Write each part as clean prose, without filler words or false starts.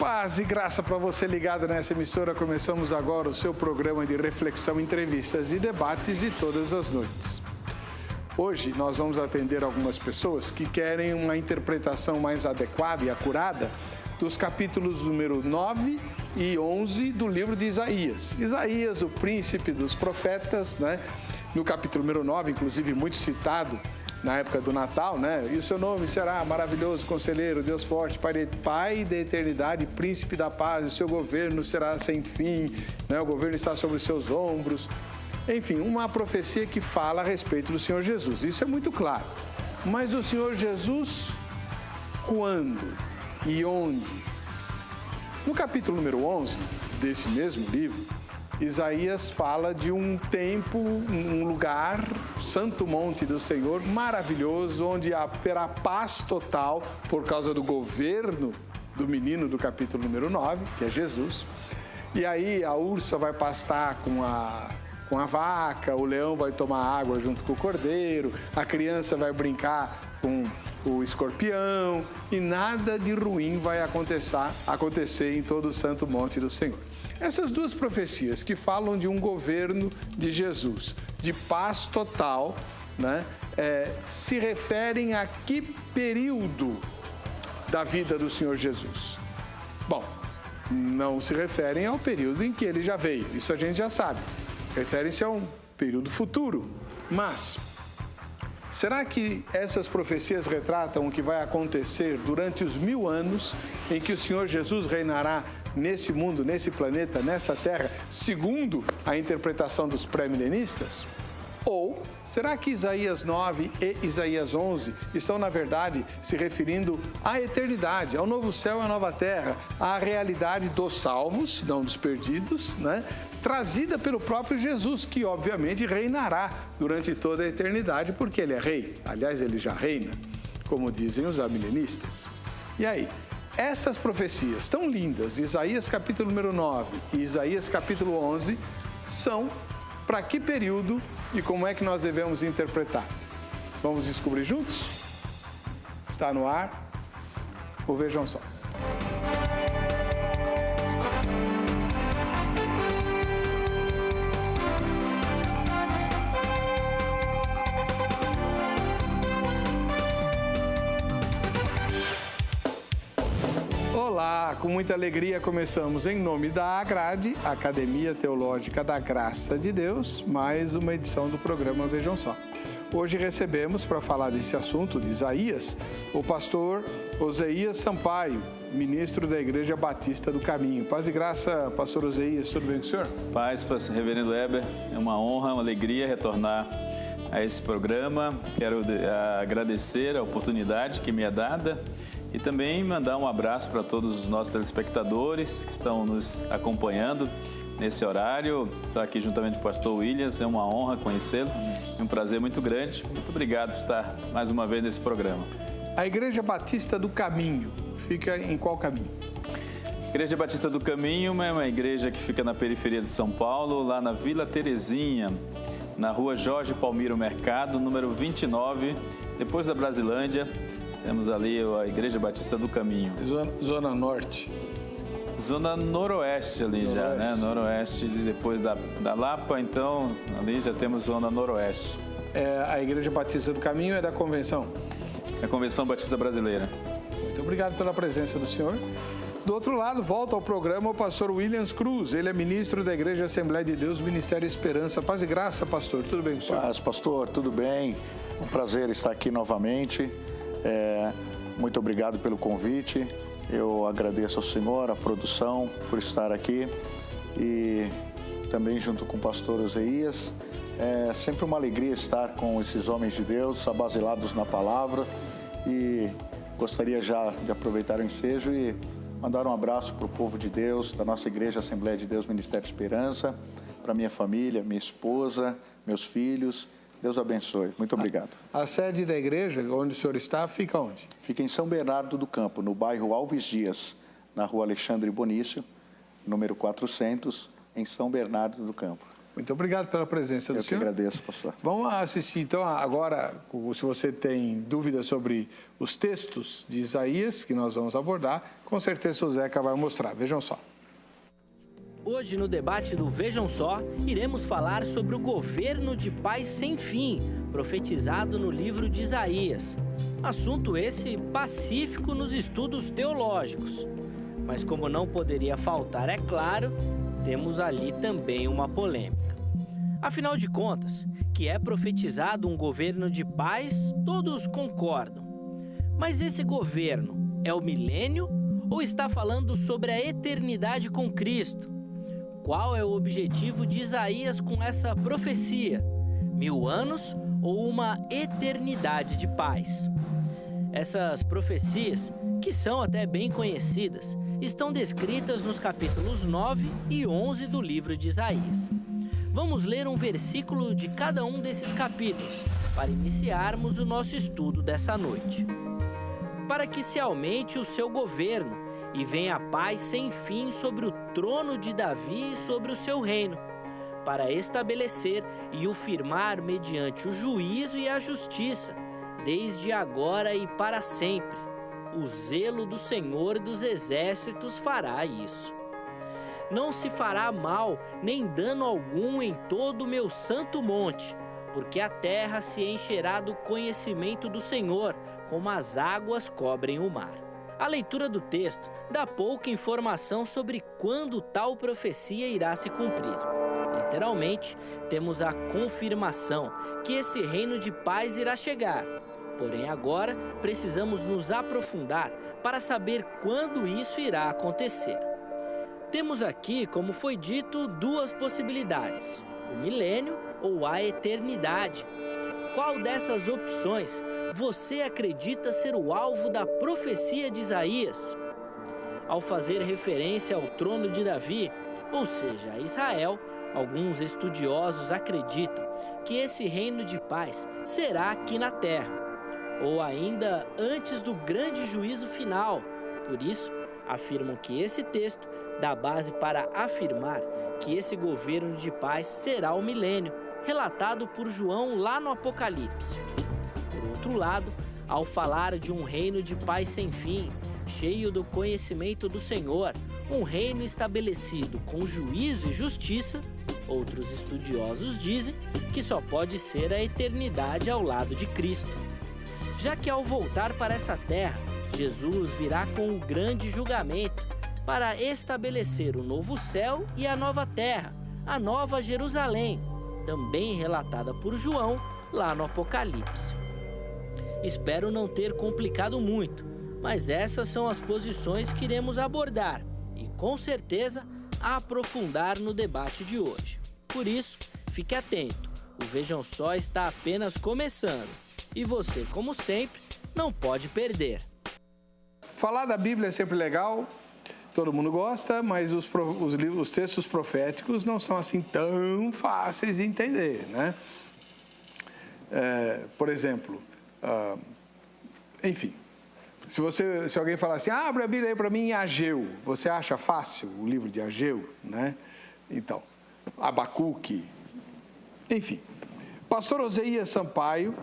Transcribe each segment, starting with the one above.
Paz e graça para você ligado nessa emissora. Começamos agora o seu programa de reflexão, entrevistas e debates de todas as noites. Hoje nós vamos atender algumas pessoas que querem uma interpretação mais adequada e acurada dos capítulos número 9 e 11 do livro de Isaías. Isaías, o príncipe dos profetas, né? No capítulo número 9, inclusive muito citado na época do Natal, né? E o seu nome será maravilhoso, conselheiro, Deus forte, Pai da eternidade, príncipe da paz, o seu governo será sem fim, né? O governo está sobre os seus ombros. Enfim, uma profecia que fala a respeito do Senhor Jesus. Isso é muito claro. Mas o Senhor Jesus, quando e onde? No capítulo número 11 desse mesmo livro, Isaías fala de um tempo, um lugar, Santo Monte do Senhor, maravilhoso, onde haverá paz total por causa do governo do menino do capítulo número 9, que é Jesus. E aí a ursa vai pastar com a vaca, o leão vai tomar água junto com o cordeiro, a criança vai brincar com o escorpião e nada de ruim vai acontecer em todo o Santo Monte do Senhor. Essas duas profecias que falam de um governo de Jesus, de paz total, né, se referem a que período da vida do Senhor Jesus? Bom, não se referem ao período em que ele já veio, isso a gente já sabe. Referem-se a um período futuro. Mas será que essas profecias retratam o que vai acontecer durante os 1000 anos em que o Senhor Jesus reinará nesse mundo, nesse planeta, nessa terra, segundo a interpretação dos pré-milenistas? Ou será que Isaías 9 e Isaías 11 estão, na verdade, se referindo à eternidade, ao novo céu e à nova terra, à realidade dos salvos, não dos perdidos, né? Trazida pelo próprio Jesus, que obviamente reinará durante toda a eternidade, porque ele é rei. Aliás, ele já reina, como dizem os amilenistas. E aí, essas profecias tão lindas, Isaías capítulo número 9 e Isaías capítulo 11, são para que período e como é que nós devemos interpretar? Vamos descobrir juntos? Está no ar? Ou vejam só. Olá, com muita alegria começamos em nome da AGRADE, Academia Teológica da Graça de Deus, mais uma edição do programa Vejam Só. Hoje recebemos para falar desse assunto de Isaías, o pastor Oséias Sampaio, ministro da Igreja Batista do Caminho. Paz e graça, pastor Oséias, tudo bem com o senhor? Paz, pastor reverendo Weber, é uma honra, uma alegria retornar a esse programa. Quero agradecer a oportunidade que me é dada e também mandar um abraço para todos os nossos telespectadores que estão nos acompanhando nesse horário. Estar aqui juntamente com o pastor Williams, é uma honra conhecê-lo, é um prazer muito grande. Muito obrigado por estar mais uma vez nesse programa. A Igreja Batista do Caminho fica em qual caminho? Igreja Batista do Caminho é uma igreja que fica na periferia de São Paulo, lá na Vila Terezinha, na rua Jorge Palmiro Mercado, número 29, depois da Brasilândia. Temos ali a Igreja Batista do Caminho. Zona Norte. Zona Noroeste ali já, né? Noroeste, depois da Lapa, então ali já temos Zona Noroeste. A Igreja Batista do Caminho é da Convenção? É a Convenção Batista Brasileira. Muito obrigado pela presença do senhor. Do outro lado, volta ao programa o pastor Williams Cruz. Ele é ministro da Igreja Assembleia de Deus, Ministério Esperança. Paz e graça, pastor. Tudo bem com o senhor? Paz, pastor. Tudo bem. Um prazer estar aqui novamente. Muito obrigado pelo convite. Eu agradeço ao senhor, à produção, por estar aqui e também junto com o pastor Oséias. É sempre uma alegria estar com esses homens de Deus, abasilados na palavra, e gostaria já de aproveitar o ensejo e mandar um abraço para o povo de Deus, da nossa Igreja Assembleia de Deus, Ministério Esperança, para minha família, minha esposa, meus filhos. Deus abençoe. Muito obrigado. A sede da igreja, onde o senhor está, fica onde? Fica em São Bernardo do Campo, no bairro Alves Dias, na rua Alexandre Bonício, número 400, em São Bernardo do Campo. Muito obrigado pela presença do senhor. Eu que agradeço, pastor. Vamos assistir, então, agora, se você tem dúvidas sobre os textos de Isaías, que nós vamos abordar, com certeza o Zeca vai mostrar. Vejam só. Hoje, no debate do Vejam Só, iremos falar sobre o governo de paz sem fim, profetizado no livro de Isaías. Assunto esse pacífico nos estudos teológicos. Mas como não poderia faltar, é claro, temos ali também uma polêmica. Afinal de contas, que é profetizado um governo de paz, todos concordam. Mas esse governo é o milênio ou está falando sobre a eternidade com Cristo? Qual é o objetivo de Isaías com essa profecia? 1000 anos ou uma eternidade de paz? Essas profecias, que são até bem conhecidas, estão descritas nos capítulos 9 e 11 do livro de Isaías. Vamos ler um versículo de cada um desses capítulos, para iniciarmos o nosso estudo dessa noite. Para que se aumente o seu governo e venha a paz sem fim sobre o trono de Davi e sobre o seu reino, para estabelecer e o firmar mediante o juízo e a justiça, desde agora e para sempre. O zelo do Senhor dos Exércitos fará isso. Não se fará mal nem dano algum em todo o meu santo monte, porque a terra se encherá do conhecimento do Senhor, como as águas cobrem o mar. A leitura do texto dá pouca informação sobre quando tal profecia irá se cumprir. Literalmente, temos a confirmação que esse reino de paz irá chegar. Porém, agora precisamos nos aprofundar para saber quando isso irá acontecer. Temos aqui, como foi dito, duas possibilidades: o milênio ou a eternidade. Qual dessas opções você acredita ser o alvo da profecia de Isaías? Ao fazer referência ao trono de Davi, ou seja, a Israel, alguns estudiosos acreditam que esse reino de paz será aqui na terra, ou ainda antes do grande juízo final. Por isso, afirmam que esse texto dá base para afirmar que esse governo de paz será o milênio, relatado por João lá no Apocalipse. Por outro lado, ao falar de um reino de paz sem fim, cheio do conhecimento do Senhor, um reino estabelecido com juízo e justiça, outros estudiosos dizem que só pode ser a eternidade ao lado de Cristo. Já que ao voltar para essa terra, Jesus virá com o grande julgamento para estabelecer o novo céu e a nova terra, a nova Jerusalém, também relatada por João lá no Apocalipse. Espero não ter complicado muito, mas essas são as posições que iremos abordar e, com certeza, aprofundar no debate de hoje. Por isso, fique atento, o Vejam Só está apenas começando e você, como sempre, não pode perder. Falar da Bíblia é sempre legal, todo mundo gosta, mas os textos proféticos não são assim tão fáceis de entender, né? Por exemplo, enfim, se alguém falar assim, abre a Bíblia aí para mim em Ageu, você acha fácil o livro de Ageu, né? Então, Abacuque, enfim. Pastor Oséias Sampaio,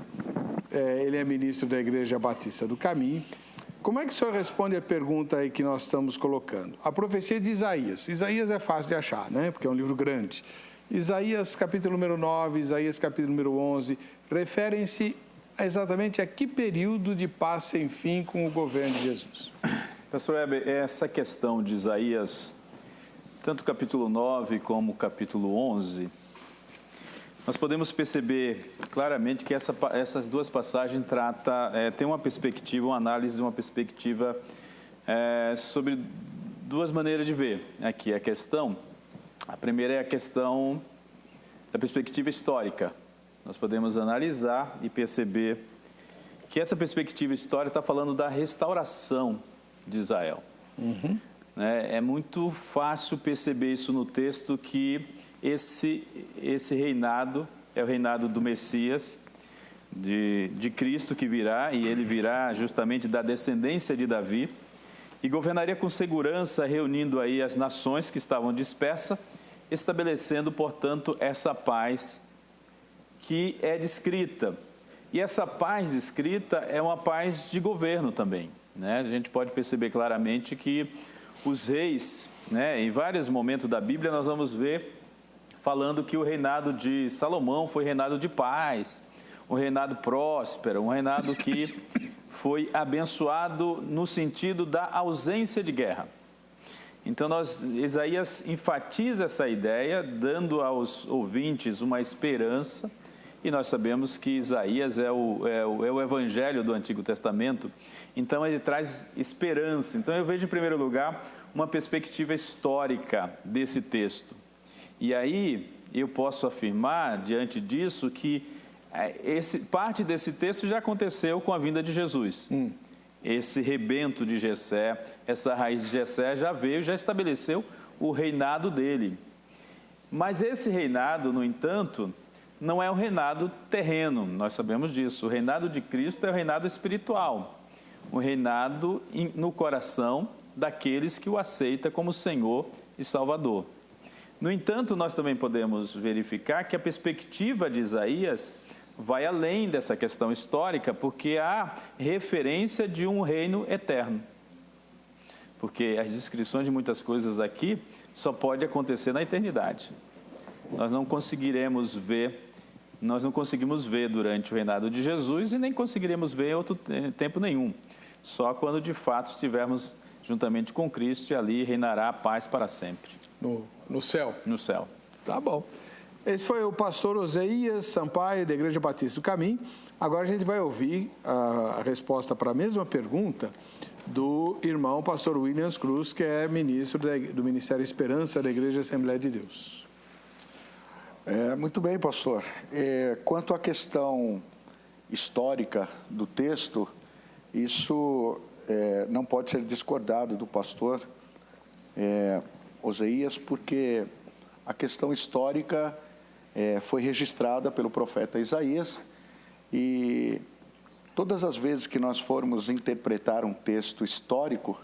ele é ministro da Igreja Batista do Caminho. Como é que o senhor responde a pergunta aí que nós estamos colocando? A profecia de Isaías. Isaías é fácil de achar, né? Porque é um livro grande. Isaías capítulo número 9, Isaías capítulo número 11, referem-se exatamente a que período de paz sem fim com o governo de Jesus? Pastor Heber, essa questão de Isaías, tanto o capítulo 9 como o capítulo 11, nós podemos perceber claramente que essas duas passagens tem uma perspectiva, uma análise de uma perspectiva sobre duas maneiras de ver aqui a questão. A primeira é a questão da perspectiva histórica. Nós podemos analisar e perceber que essa perspectiva histórica está falando da restauração de Israel. Uhum. É muito fácil perceber isso no texto, que esse reinado é o reinado do Messias, de Cristo, que virá, e ele virá justamente da descendência de Davi, e governaria com segurança, reunindo aí as nações que estavam dispersas estabelecendo, portanto, essa paz que é descrita. E essa paz descrita é uma paz de governo também, né? A gente pode perceber claramente que os reis, né, em vários momentos da Bíblia, nós vamos ver falando que o reinado de Salomão foi reinado de paz, um reinado próspero, um reinado que foi abençoado no sentido da ausência de guerra. Então, Isaías enfatiza essa ideia, dando aos ouvintes uma esperança. E nós sabemos que Isaías é o evangelho do Antigo Testamento, então ele traz esperança. Então eu vejo, em primeiro lugar, uma perspectiva histórica desse texto. E aí eu posso afirmar, diante disso, que parte desse texto já aconteceu com a vinda de Jesus. Esse rebento de Jessé, essa raiz de Jessé já veio, já estabeleceu o reinado dele. Mas esse reinado, no entanto, não é um reinado terreno, nós sabemos disso. O reinado de Cristo é o reinado espiritual, um reinado no coração daqueles que o aceitam como Senhor e Salvador. No entanto, nós também podemos verificar que a perspectiva de Isaías vai além dessa questão histórica, porque há referência de um reino eterno. Porque as descrições de muitas coisas aqui só pode acontecer na eternidade. Nós não conseguimos ver durante o reinado de Jesus e nem conseguiremos ver em outro tempo nenhum. Só quando de fato estivermos juntamente com Cristo, e ali reinará a paz para sempre. No céu? No céu. Tá bom. Esse foi o pastor Oséias Sampaio, da Igreja Batista do Caminho. Agora a gente vai ouvir a resposta para a mesma pergunta do irmão pastor Williams Cruz, que é ministro do Ministério Esperança da Igreja Assembleia de Deus. Muito bem, pastor. Quanto à questão histórica do texto, isso não pode ser discordado do pastor Oséias, porque a questão histórica foi registrada pelo profeta Isaías, e todas as vezes que nós formos interpretar um texto histórico,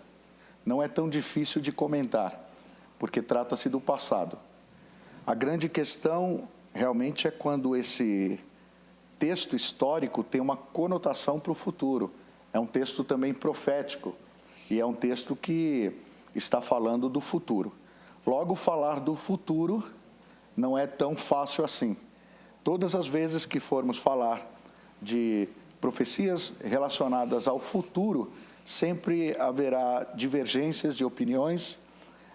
não é tão difícil de comentar, porque trata-se do passado. A grande questão realmente é quando esse texto histórico tem uma conotação para o futuro. É um texto também profético e é um texto que está falando do futuro. Logo, falar do futuro não é tão fácil assim. Todas as vezes que formos falar de profecias relacionadas ao futuro, sempre haverá divergências de opiniões,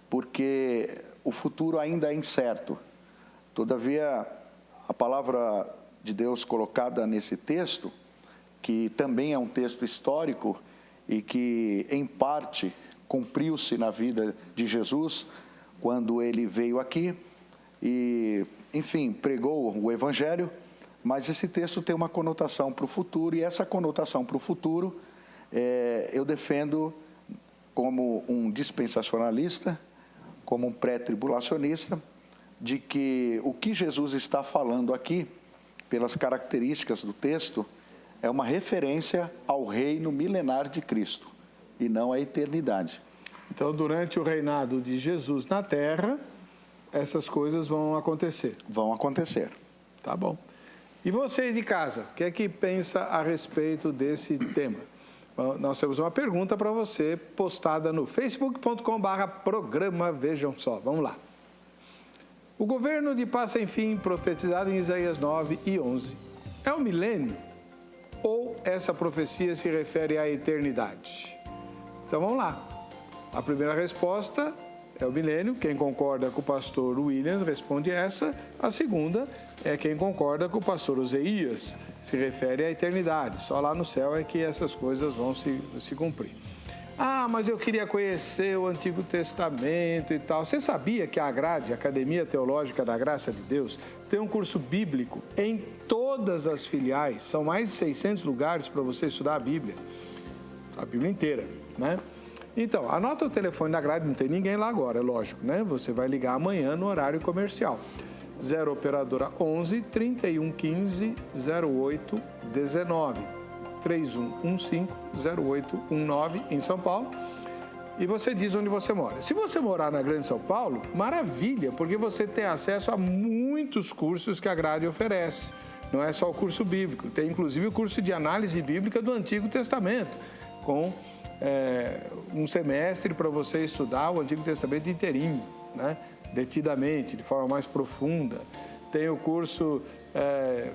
porque o futuro ainda é incerto. Todavia, a palavra de Deus colocada nesse texto, que também é um texto histórico e que, em parte, cumpriu-se na vida de Jesus, quando ele veio aqui e, enfim, pregou o Evangelho, mas esse texto tem uma conotação para o futuro, e essa conotação para o futuro eu defendo como um dispensacionalista, como um pré-tribulacionista, de que o que Jesus está falando aqui, pelas características do texto, é uma referência ao reino milenar de Cristo, e não à eternidade. Então, durante o reinado de Jesus na terra, essas coisas vão acontecer. Vão acontecer. Tá bom. E você de casa, o que é que pensa a respeito desse tema? Bom, nós temos uma pergunta para você, postada no facebook.com/programa Vejam Só. Vamos lá. O governo de paz sem fim, profetizado em Isaías 9 e 11, é o milênio? Ou essa profecia se refere à eternidade? Então vamos lá. A primeira resposta é o milênio. Quem concorda com o pastor Williams responde essa. A segunda é quem concorda com o pastor Oséias, se refere à eternidade. Só lá no céu é que essas coisas vão se cumprir. Ah, mas eu queria conhecer o Antigo Testamento e tal. Você sabia que a AGRADE, Academia Teológica da Graça de Deus, tem um curso bíblico em todas as filiais? São mais de 600 lugares para você estudar a Bíblia inteira, né? Então, anota o telefone da AGRADE, não tem ninguém lá agora, é lógico, né? Você vai ligar amanhã no horário comercial. 0 operadora 11 3115 0819. 3115-0819 em São Paulo. e você diz onde você mora. Se você morar na Grande São Paulo, maravilha, porque você tem acesso a muitos cursos que a grade oferece. Não é só o curso bíblico, tem inclusive o curso de análise bíblica do Antigo Testamento, com um semestre para você estudar o Antigo Testamento inteirinho, né? Detidamente, de forma mais profunda. Tem o curso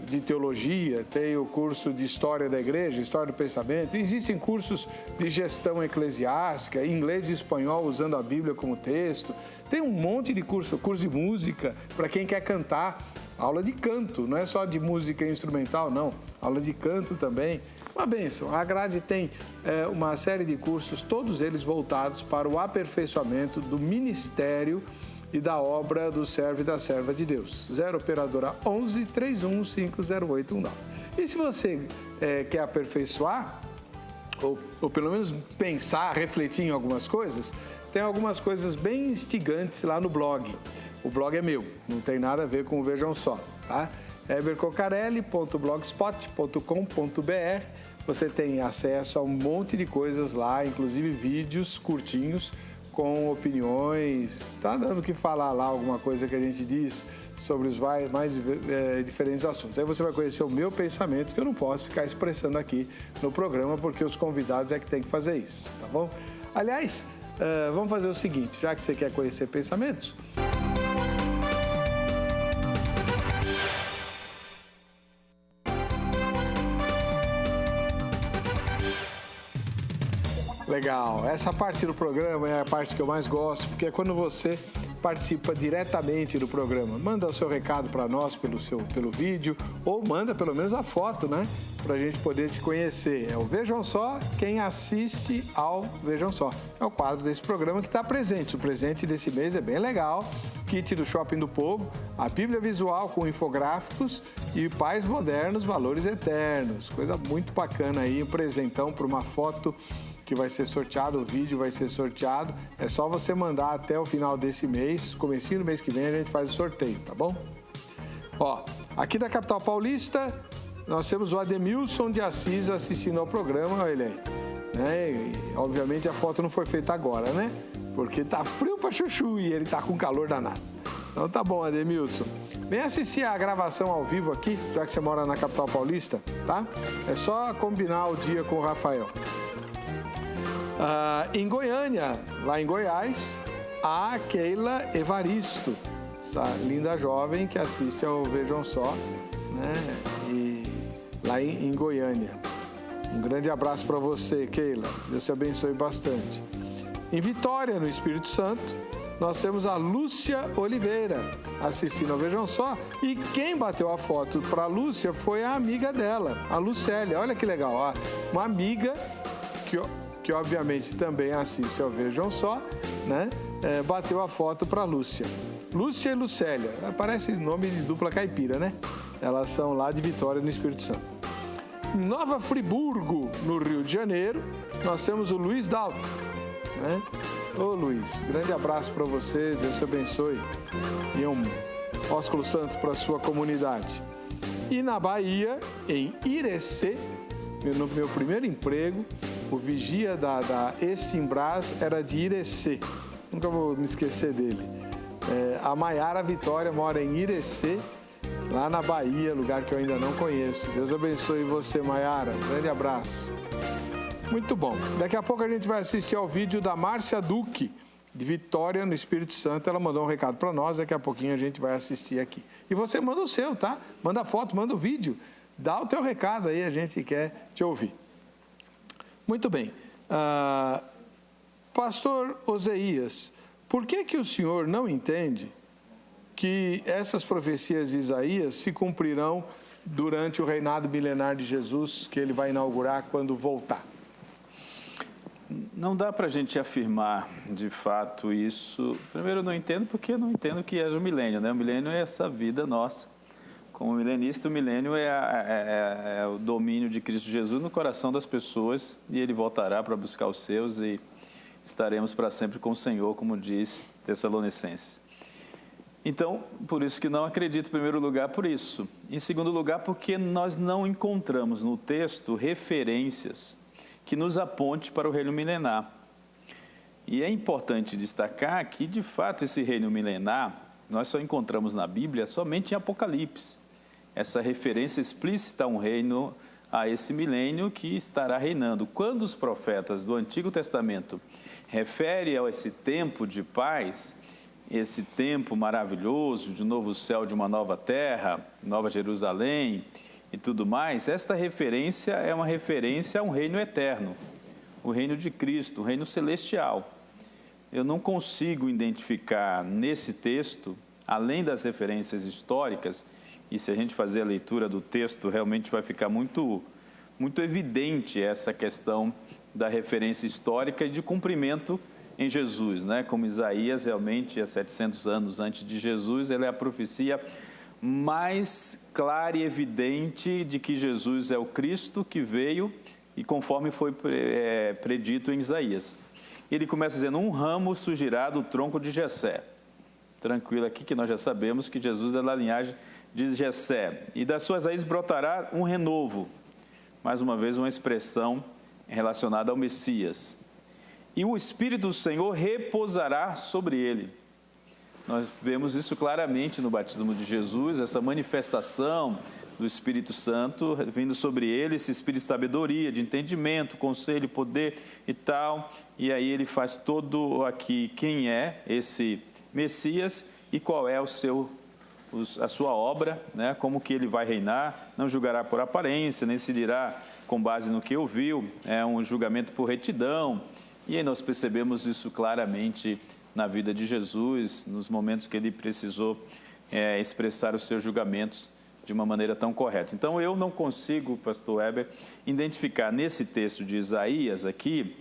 de teologia, tem o curso de história da igreja, história do pensamento. Existem cursos de gestão eclesiástica, inglês e espanhol usando a Bíblia como texto. Tem um monte de curso de música para quem quer cantar, aula de canto, não é só de música instrumental, não, aula de canto também. Uma bênção. A grade tem uma série de cursos, todos eles voltados para o aperfeiçoamento do ministério e da obra do servo e da serva de Deus. 0 operadora 11 3150819. E se você quer aperfeiçoar, ou pelo menos pensar, refletir em algumas coisas, tem algumas coisas bem instigantes lá no blog. O blog é meu, não tem nada a ver com o Vejam Só, tá? ebercocarelli.blogspot.com.br. Você tem acesso a um monte de coisas lá, inclusive vídeos curtinhos com opiniões. Tá dando o que falar lá, alguma coisa que a gente diz sobre os mais diferentes assuntos. Aí você vai conhecer o meu pensamento, que eu não posso ficar expressando aqui no programa, porque os convidados é que tem que fazer isso, tá bom? Aliás, vamos fazer o seguinte, já que você quer conhecer pensamentos... Legal, essa parte do programa é a parte que eu mais gosto, porque é quando você participa diretamente do programa. Manda o seu recado para nós pelo vídeo, ou manda pelo menos a foto, né? Para a gente poder te conhecer. É o Vejam Só, quem assiste ao Vejam Só. É o quadro desse programa que está presente. O presente desse mês é bem legal. Kit do Shopping do Povo, a Bíblia visual com infográficos e Pais Modernos, Valores Eternos. Coisa muito bacana aí, um presentão para uma foto que vai ser sorteado, o vídeo vai ser sorteado. É só você mandar até o final desse mês, comecinho do mês que vem a gente faz o sorteio, tá bom? Ó, aqui da capital paulista, nós temos o Ademilson de Assis assistindo ao programa, olha ele aí. Né? E, obviamente a foto não foi feita agora, né? Porque tá frio pra chuchu e ele tá com calor danado. Então tá bom, Ademilson. Vem assistir a gravação ao vivo aqui, já que você mora na capital paulista, tá? É só combinar o dia com o Rafael. Em Goiânia, lá em Goiás, a Keila Evaristo, essa linda jovem que assiste ao Vejam Só, né? E lá em Goiânia. Um grande abraço para você, Keila. Deus te abençoe bastante. Em Vitória, no Espírito Santo, nós temos a Lúcia Oliveira assistindo ao Vejam Só. E quem bateu a foto para a Lúcia foi a amiga dela, a Lucélia. Olha que legal, ó. Uma amiga que obviamente também assiste ao Vejam Só, né? Bateu a foto para Lúcia. Lúcia e Lucélia, parece nome de dupla caipira, né? Elas são lá de Vitória, no Espírito Santo. Em Nova Friburgo, no Rio de Janeiro, nós temos o Luiz Dalt, né? Ô Luiz, grande abraço para você, Deus te abençoe. E um ósculo santo para a sua comunidade. E na Bahia, em Irecê, no meu primeiro emprego, o vigia da Estimbras era de Irecê. Nunca vou me esquecer dele. A Maiara Vitória mora em Irecê, lá na Bahia, lugar que eu ainda não conheço. Deus abençoe você, Maiara. Um grande abraço. Muito bom. Daqui a pouco a gente vai assistir ao vídeo da Márcia Duque, de Vitória, no Espírito Santo. Ela mandou um recado para nós, daqui a pouquinho a gente vai assistir aqui. E você manda o seu, tá? Manda a foto, manda o vídeo. Dá o teu recado aí, a gente quer te ouvir. Muito bem. Pastor Oséias, por que o senhor não entende que essas profecias de Isaías se cumprirão durante o reinado milenar de Jesus, que ele vai inaugurar quando voltar? Não dá para a gente afirmar, de fato, isso. Primeiro, eu não entendo porque eu não entendo o que é o milênio, né? O milênio é essa vida nossa. Como milenista, o milênio é o domínio de Cristo Jesus no coração das pessoas e ele voltará para buscar os seus e estaremos para sempre com o Senhor, como diz Tessalonicenses. Então, por isso que não acredito, em primeiro lugar, por isso. Em segundo lugar, porque nós não encontramos no texto referências que nos aponte para o reino milenar. E é importante destacar que, de fato, esse reino milenar, nós só encontramos na Bíblia somente em Apocalipse. Essa referência explícita a um reino, a esse milênio que estará reinando. Quando os profetas do Antigo Testamento referem a esse tempo de paz, esse tempo maravilhoso de um novo céu, de uma nova terra, Nova Jerusalém e tudo mais, esta referência é uma referência a um reino eterno, o reino de Cristo, o reino celestial. Eu não consigo identificar nesse texto, além das referências históricas, e se a gente fazer a leitura do texto, realmente vai ficar muito evidente essa questão da referência histórica e de cumprimento em Jesus, né? Como Isaías, realmente, há 700 anos antes de Jesus, ela é a profecia mais clara e evidente de que Jesus é o Cristo que veio e conforme foi predito em Isaías. Ele começa dizendo, um ramo surgirá do tronco de Jessé. Tranquilo aqui que nós já sabemos que Jesus é da linhagem de Jessé. E das suas raízes brotará um renovo. Mais uma vez, uma expressão relacionada ao Messias. E o Espírito do Senhor repousará sobre ele. Nós vemos isso claramente no batismo de Jesus, essa manifestação do Espírito Santo vindo sobre ele, esse espírito de sabedoria, de entendimento, conselho, poder e tal. E aí ele faz todo aqui quem é esse Messias e qual é a sua obra, né? Como que ele vai reinar, não julgará por aparência, nem se dirá com base no que ouviu, é um julgamento por retidão. E aí nós percebemos isso claramente na vida de Jesus, nos momentos que ele precisou expressar os seus julgamentos de uma maneira tão correta. Então, eu não consigo, pastor Weber, identificar nesse texto de Isaías aqui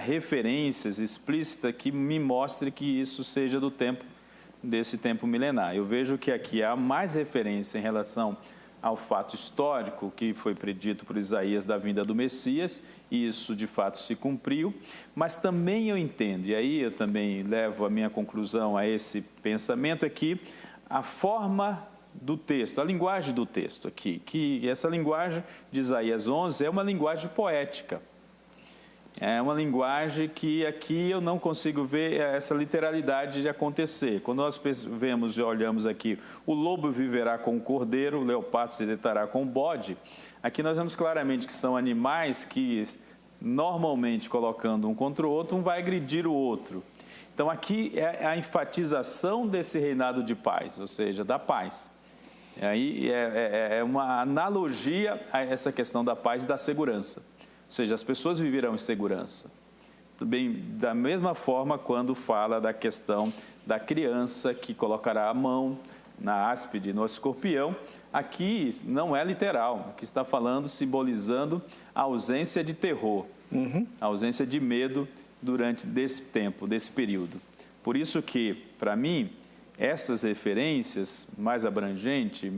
referências explícitas que me mostrem que isso seja desse tempo milenar. Eu vejo que aqui há mais referência em relação ao fato histórico que foi predito por Isaías da vinda do Messias, e isso de fato se cumpriu, mas também eu entendo, e aí eu também levo a minha conclusão a esse pensamento, é que a forma do texto, a linguagem do texto aqui, que essa linguagem de Isaías 11 é uma linguagem poética. É uma linguagem que aqui eu não consigo ver essa literalidade de acontecer. Quando nós vemos e olhamos aqui, o lobo viverá com o cordeiro, o leopardo se deitará com o bode, aqui nós vemos claramente que são animais que, normalmente, colocando um contra o outro, um vai agredir o outro. Então, aqui é a enfatização desse reinado de paz, ou seja, da paz. E aí é uma analogia a essa questão da paz e da segurança. Ou seja, as pessoas viverão em segurança. Também, da mesma forma, quando fala da questão da criança que colocará a mão na áspide, no escorpião, aqui não é literal, aqui está falando, simbolizando a ausência de terror, a ausência de medo durante desse tempo, desse período. Por isso que, para mim, essas referências mais abrangentes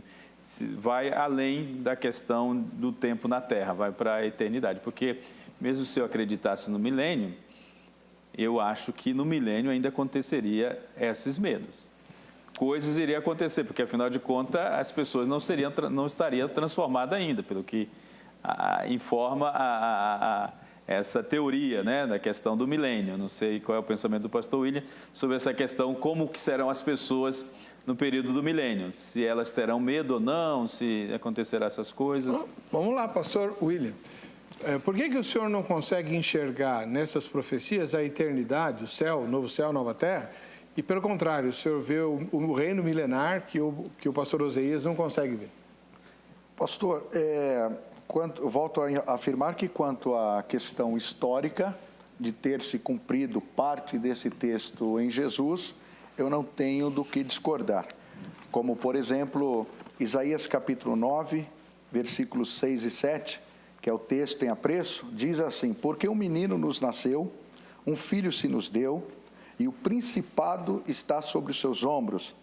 vai além da questão do tempo na Terra, vai para a eternidade. Porque, mesmo se eu acreditasse no milênio, eu acho que no milênio ainda aconteceria esses medos. Coisas iriam acontecer, porque, afinal de contas, as pessoas não estariam transformadas ainda, pelo que informa essa teoria, né, da questão do milênio. Não sei qual é o pensamento do pastor William sobre essa questão, como que serão as pessoas no período do milênio, se elas terão medo ou não, se acontecerão essas coisas. Vamos lá, pastor William. Por que o senhor não consegue enxergar nessas profecias a eternidade, o céu, novo céu, nova terra, e pelo contrário, o senhor vê o reino milenar que o pastor Oséias não consegue ver? Pastor, eu volto a afirmar que quanto à questão histórica de ter se cumprido parte desse texto em Jesus, eu não tenho do que discordar. Como, por exemplo, Isaías capítulo 9, versículos 6 e 7, que é o texto em apreço, diz assim: porque um menino nos nasceu, um filho se nos deu, e o principado está sobre os seus ombros.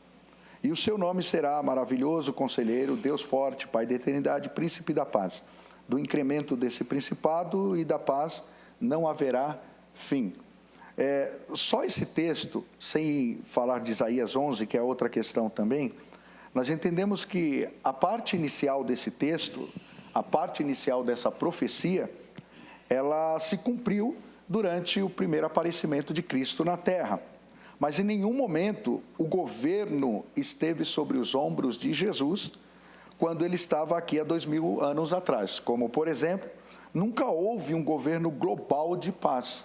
E o seu nome será Maravilhoso, Conselheiro, Deus Forte, Pai da Eternidade, Príncipe da Paz. Do incremento desse principado e da paz não haverá fim. Só esse texto, sem falar de Isaías 11, que é outra questão também, nós entendemos que a parte inicial desse texto, a parte inicial dessa profecia, ela se cumpriu durante o primeiro aparecimento de Cristo na terra. Mas em nenhum momento o governo esteve sobre os ombros de Jesus quando ele estava aqui há 2000 anos atrás. Como, por exemplo, nunca houve um governo global de paz.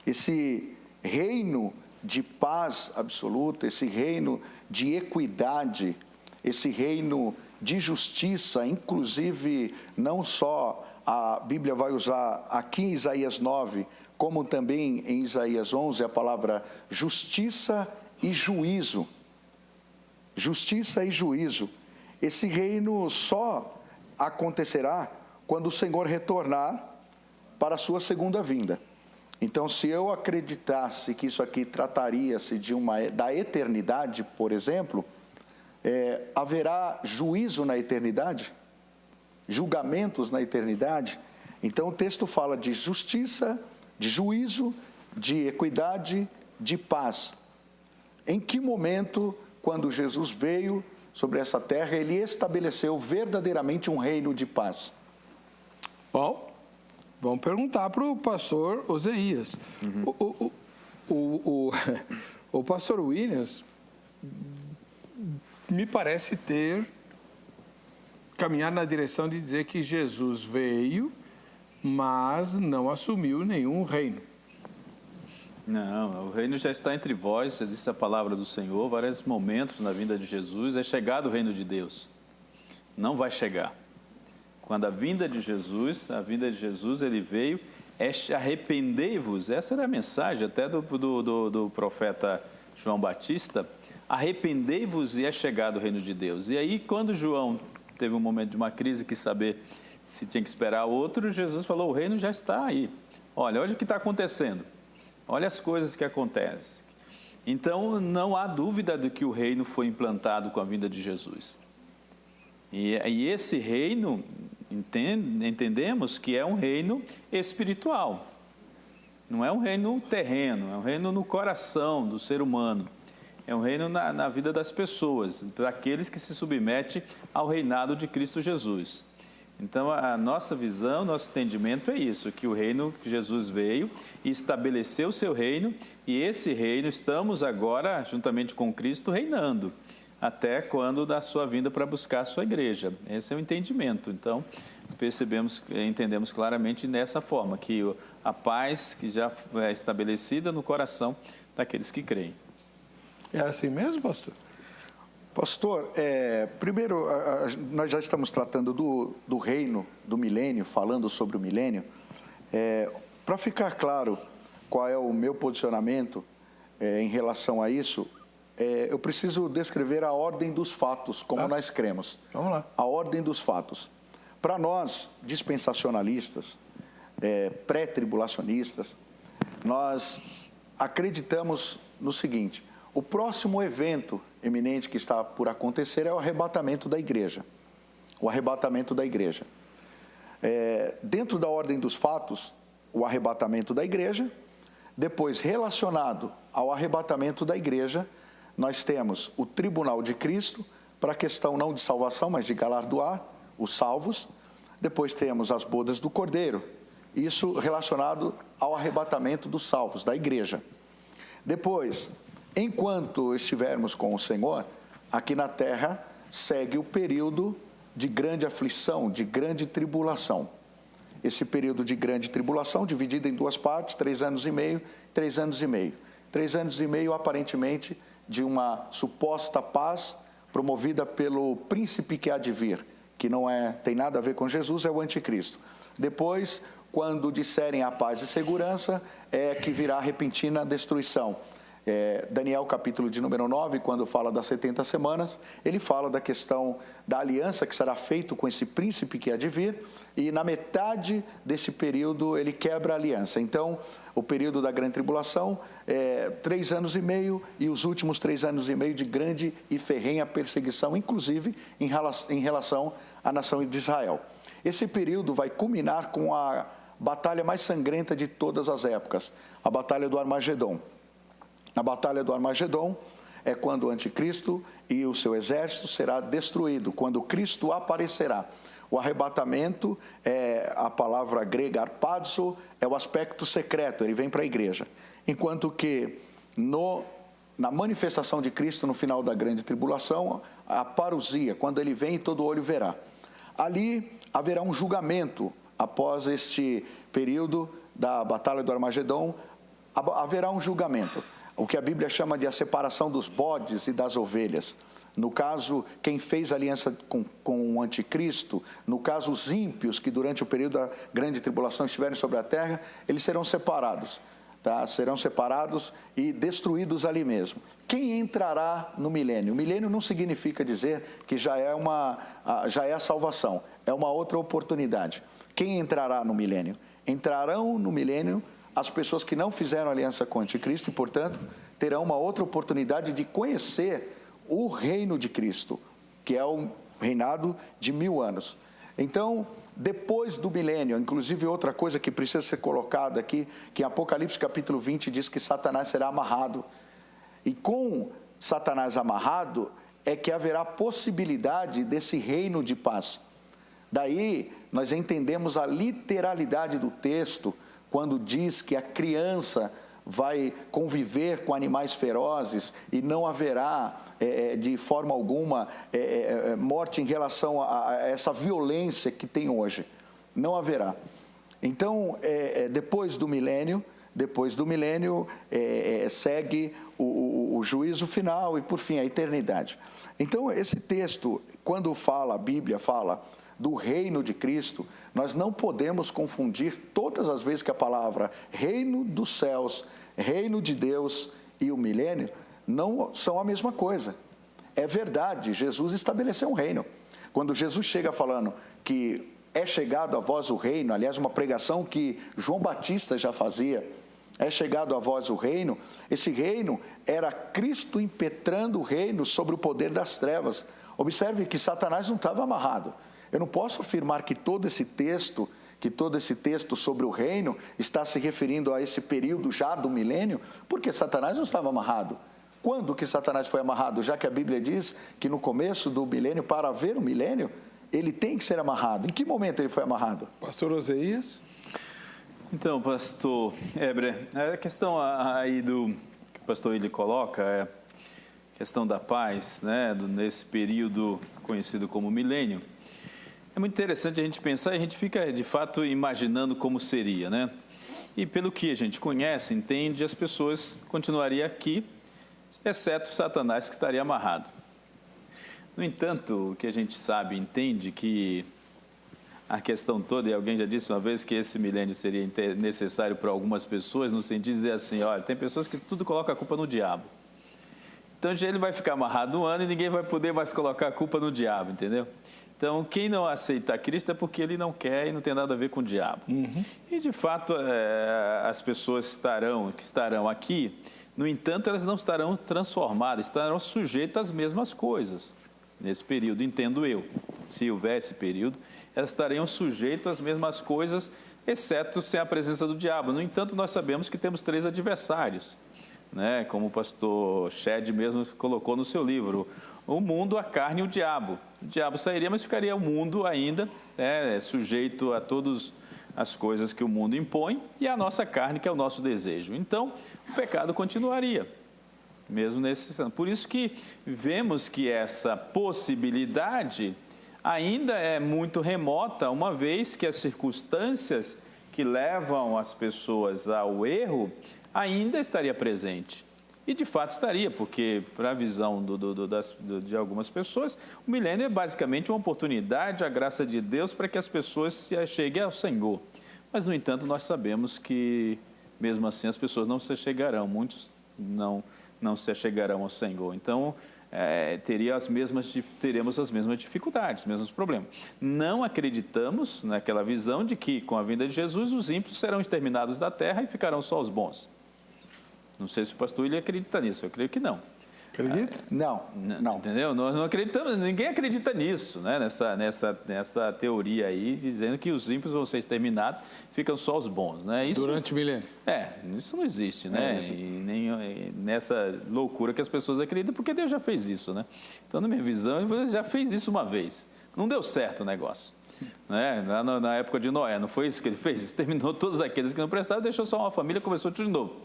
Esse reino de paz absoluta, esse reino de equidade, esse reino de justiça, inclusive não só a Bíblia vai usar aqui em Isaías 9, como também em Isaías 11, a palavra justiça e juízo. Justiça e juízo. Esse reino só acontecerá quando o Senhor retornar para a sua segunda vinda. Então, se eu acreditasse que isso aqui trataria-se da eternidade, por exemplo, haverá juízo na eternidade? Julgamentos na eternidade? Então, o texto fala de justiça, de juízo, de equidade, de paz. Em que momento, quando Jesus veio sobre essa terra, ele estabeleceu verdadeiramente um reino de paz? Bom, vamos perguntar para o pastor Oséias. O pastor Williams me parece ter caminhado na direção de dizer que Jesus veio, mas não assumiu nenhum reino. Não, o reino já está entre vós, já disse a palavra do Senhor, vários momentos na vinda de Jesus, é chegado o reino de Deus. Não vai chegar. Quando a vinda de Jesus, ele veio, arrependei-vos, essa era a mensagem até do profeta João Batista, arrependei-vos e é chegado o reino de Deus. E aí, quando João teve um momento de uma crise, quis saber se tinha que esperar outro, Jesus falou, o reino já está aí. Olha o que está acontecendo. Olha as coisas que acontecem. Então, não há dúvida de que o reino foi implantado com a vinda de Jesus. E esse reino, entendemos que é um reino espiritual. Não é um reino terreno, é um reino no coração do ser humano. É um reino na vida das pessoas, para aqueles que se submetem ao reinado de Cristo Jesus. Então, a nossa visão, nosso entendimento é isso, que o reino que Jesus veio e estabeleceu o seu reino, e esse reino estamos agora, juntamente com Cristo, reinando, até quando da sua vinda para buscar a sua igreja. Esse é o entendimento. Então, entendemos claramente dessa forma, que a paz que já é estabelecida no coração daqueles que creem. É assim mesmo, pastor? Pastor, primeiro, nós já estamos tratando do reino, do milênio, falando sobre o milênio. Para ficar claro qual é o meu posicionamento em relação a isso, eu preciso descrever a ordem dos fatos, como nós cremos. Vamos lá. A ordem dos fatos. Para nós, dispensacionalistas, pré-tribulacionistas, nós acreditamos no seguinte: o próximo evento eminente que está por acontecer é o arrebatamento da igreja. O arrebatamento da igreja. Dentro da ordem dos fatos, o arrebatamento da igreja. Depois, relacionado ao arrebatamento da igreja, nós temos o tribunal de Cristo, para a questão não de salvação, mas de galardoar os salvos. Depois temos as bodas do Cordeiro, isso relacionado ao arrebatamento dos salvos, da igreja. Depois, enquanto estivermos com o Senhor, aqui na terra segue o período de grande aflição, de grande tribulação. Esse período de grande tribulação, dividido em duas partes, 3 anos e meio, 3 anos e meio. 3 anos e meio, aparentemente, de uma suposta paz promovida pelo príncipe que há de vir, que não tem nada a ver com Jesus, é o anticristo. Depois, quando disserem a paz e segurança, é que virá a repentina destruição. Daniel, capítulo de número 9, quando fala das 70 semanas, ele fala da questão da aliança que será feita com esse príncipe que há de vir, e na metade deste período ele quebra a aliança. Então, o período da grande tribulação é 3 anos e meio, e os últimos 3 anos e meio de grande e ferrenha perseguição, inclusive em relação à nação de Israel. Esse período vai culminar com a batalha mais sangrenta de todas as épocas, a batalha do Armagedon. Na batalha do Armagedon é quando o anticristo e o seu exército será destruído, quando Cristo aparecerá. O arrebatamento, a palavra grega arpazo, é o aspecto secreto, ele vem para a igreja. Enquanto que na manifestação de Cristo no final da grande tribulação, a parousia, quando ele vem, todo olho verá. Ali haverá um julgamento após este período da Batalha do Armagedon, haverá um julgamento, o que a Bíblia chama de a separação dos bodes e das ovelhas. No caso, quem fez aliança com o anticristo, no caso, os ímpios que durante o período da grande tribulação estiverem sobre a terra, eles serão separados, tá? Serão separados e destruídos ali mesmo. Quem entrará no milênio? O milênio não significa dizer que já é a salvação, é uma outra oportunidade. Quem entrará no milênio? Entrarão no milênio as pessoas que não fizeram aliança com o anticristo e, portanto, terão uma outra oportunidade de conhecer o reino de Cristo, que é um reinado de 1000 anos. Então, depois do milênio, inclusive outra coisa que precisa ser colocada aqui, que em Apocalipse capítulo 20 diz que Satanás será amarrado. E com Satanás amarrado é que haverá possibilidade desse reino de paz. Daí nós entendemos a literalidade do texto, quando diz que a criança vai conviver com animais ferozes e não haverá, de forma alguma, morte em relação a essa violência que tem hoje. Não haverá. Então, depois do milênio segue o juízo final e, por fim, a eternidade. Então, esse texto, quando a Bíblia fala do reino de Cristo, nós não podemos confundir todas as vezes que a palavra reino dos céus, reino de Deus e o milênio não são a mesma coisa. É verdade, Jesus estabeleceu um reino. Quando Jesus chega falando que é chegado a vós o reino, aliás, uma pregação que João Batista já fazia, é chegado a vós o reino, esse reino era Cristo impetrando o reino sobre o poder das trevas. Observe que Satanás não estava amarrado. Eu não posso afirmar que todo esse texto sobre o reino está se referindo a esse período já do milênio, porque Satanás não estava amarrado. Quando que Satanás foi amarrado? Já que a Bíblia diz que no começo do milênio, para haver o milênio, ele tem que ser amarrado. Em que momento ele foi amarrado? Pastor Oseias? Então, pastor Heber, a questão aí que o pastor ele coloca é a questão da paz, né, nesse período conhecido como milênio. É muito interessante a gente pensar e a gente fica, de fato, imaginando como seria, né? E pelo que a gente conhece, entende, as pessoas continuariam aqui, exceto Satanás, que estaria amarrado. No entanto, o que a gente sabe, entende que a questão toda, e alguém já disse uma vez que esse milênio seria necessário para algumas pessoas, no sentido de dizer assim, olha, tem pessoas que tudo colocam a culpa no diabo. Então, ele vai ficar amarrado um ano e ninguém vai poder mais colocar a culpa no diabo, entendeu? Então, quem não aceita Cristo é porque ele não quer e não tem nada a ver com o diabo. Uhum. E, de fato, as pessoas que estarão aqui, no entanto, elas não estarão transformadas, estarão sujeitas às mesmas coisas. Nesse período, entendo eu, se houver esse período, elas estariam sujeitas às mesmas coisas, exceto sem a presença do diabo. No entanto, nós sabemos que temos 3 adversários, né? Como o pastor Shed mesmo colocou no seu livro, o mundo, a carne e o diabo. O diabo sairia, mas ficaria o mundo ainda sujeito a todas as coisas que o mundo impõe e a nossa carne, que é o nosso desejo. Então, o pecado continuaria, mesmo nesse... Por isso que vemos que essa possibilidade ainda é muito remota, uma vez que as circunstâncias que levam as pessoas ao erro ainda estaria presente. E, de fato, estaria, porque, para a visão de algumas pessoas, o milênio é basicamente uma oportunidade, a graça de Deus, para que as pessoas se cheguem ao Senhor. Mas, no entanto, nós sabemos que, mesmo assim, as pessoas não se achegarão, muitos não se achegarão ao Senhor. Então, teremos as mesmas dificuldades, os mesmos problemas. Não acreditamos naquela visão de que, com a vinda de Jesus, os ímpios serão exterminados da terra e ficarão só os bons. Não sei se o pastor ele acredita nisso, eu creio que não. Acredita? Não. Entendeu? Nós não acreditamos, ninguém acredita nisso, né? Nessa teoria aí, dizendo que os ímpios vão ser exterminados, ficam só os bons, né? Durante o milênio. Isso não existe, né? E nem nessa loucura que as pessoas acreditam, porque Deus já fez isso, né? Então, na minha visão, ele já fez isso uma vez. Não deu certo o negócio. né? Lá na época de Noé, não foi isso que ele fez? Exterminou todos aqueles que não prestavam, deixou só uma família e começou tudo de novo.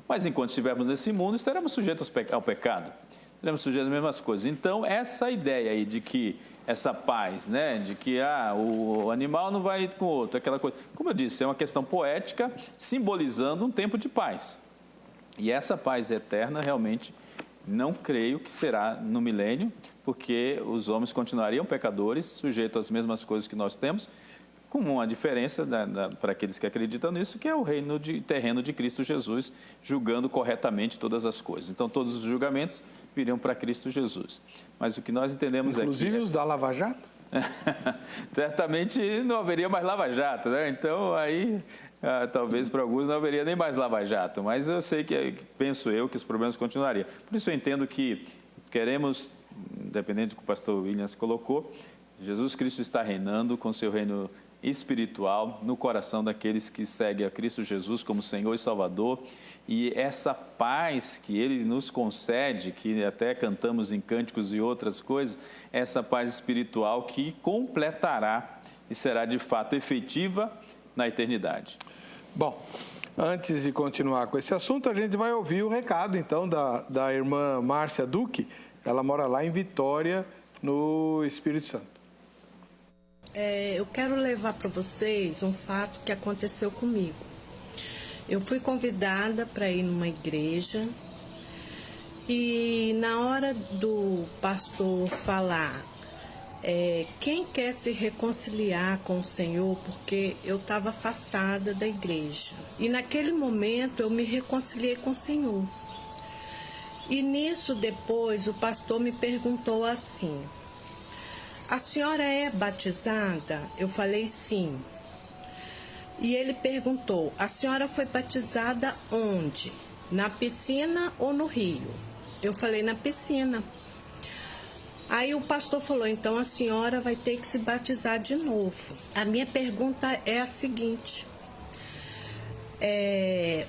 Mas enquanto estivermos nesse mundo, estaremos sujeitos ao pecado, estaremos sujeitos às mesmas coisas. Então, essa ideia aí de que essa paz, né, de que o animal não vai com o outro, aquela coisa. Como eu disse, é uma questão poética simbolizando um tempo de paz. E essa paz eterna realmente não creio que será no milênio, porque os homens continuariam pecadores, sujeitos às mesmas coisas que nós temos, com uma diferença para aqueles que acreditam nisso, que é o reino terreno de Cristo Jesus, julgando corretamente todas as coisas. Então, todos os julgamentos viriam para Cristo Jesus. Mas o que nós entendemos inclusive os da Lava Jato? Certamente não haveria mais Lava Jato, né? Então, aí, talvez para alguns não haveria nem mais Lava Jato. Mas eu sei penso eu, que os problemas continuariam. Por isso eu entendo que queremos, independente do que o pastor Williams colocou, Jesus Cristo está reinando com seu reino espiritual no coração daqueles que seguem a Cristo Jesus como Senhor e Salvador, e essa paz que Ele nos concede, que até cantamos em cânticos e outras coisas, essa paz espiritual que completará e será de fato efetiva na eternidade. Bom, antes de continuar com esse assunto, a gente vai ouvir o recado então da irmã Márcia Duque. Ela mora lá em Vitória, no Espírito Santo. Eu quero levar para vocês um fato que aconteceu comigo. Eu fui convidada para ir numa igreja e na hora do pastor falar quem quer se reconciliar com o Senhor, porque eu estava afastada da igreja. E naquele momento eu me reconciliei com o Senhor. E nisso depois o pastor me perguntou assim: a senhora é batizada? Eu falei sim. E ele perguntou: a senhora foi batizada onde? Na piscina ou no rio? Eu falei: na piscina. Aí o pastor falou: então a senhora vai ter que se batizar de novo. A minha pergunta é a seguinte: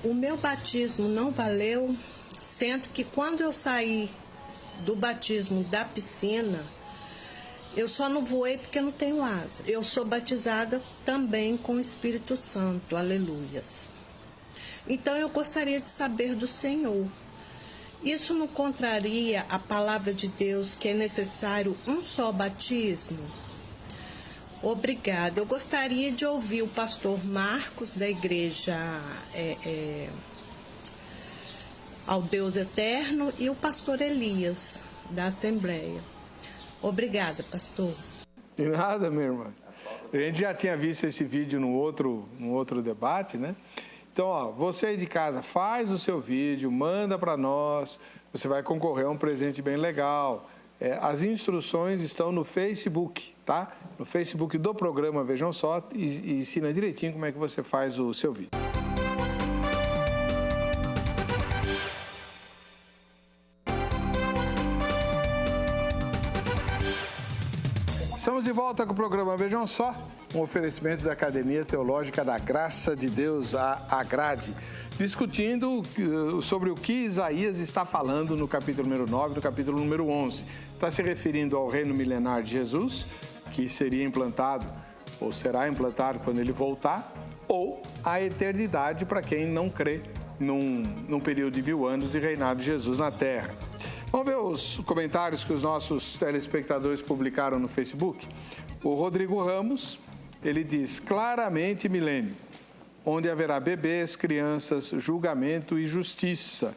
o meu batismo não valeu, sendo que quando eu saí do batismo da piscina, eu só não voei porque não tenho asa. Eu sou batizada também com o Espírito Santo, aleluias. Então eu gostaria de saber do Senhor, isso não contraria a palavra de Deus, que é necessário um só batismo? Obrigada. Eu gostaria de ouvir o pastor Marcos, da igreja Ao Deus Eterno, e o pastor Elias, da Assembleia. Obrigada, pastor. De nada, minha irmã. A gente já tinha visto esse vídeo num outro debate, né? Então, ó, você aí de casa, faz o seu vídeo, manda para nós, você vai concorrer a um presente bem legal. As instruções estão no Facebook, tá? No Facebook do programa Vejam Só, e ensina direitinho como é que você faz o seu vídeo. Estamos de volta com o programa Vejam Só, um oferecimento da Academia Teológica da Graça de Deus, a Agrade, discutindo sobre o que Isaías está falando no capítulo número 9 e no capítulo número 11. Está se referindo ao reino milenar de Jesus, que seria implantado, ou será implantado quando ele voltar, ou a eternidade para quem não crê num período de 1000 anos de reinado de Jesus na Terra. Vamos ver os comentários que os nossos telespectadores publicaram no Facebook. O Rodrigo Ramos, ele diz: claramente milênio, onde haverá bebês, crianças, julgamento e justiça.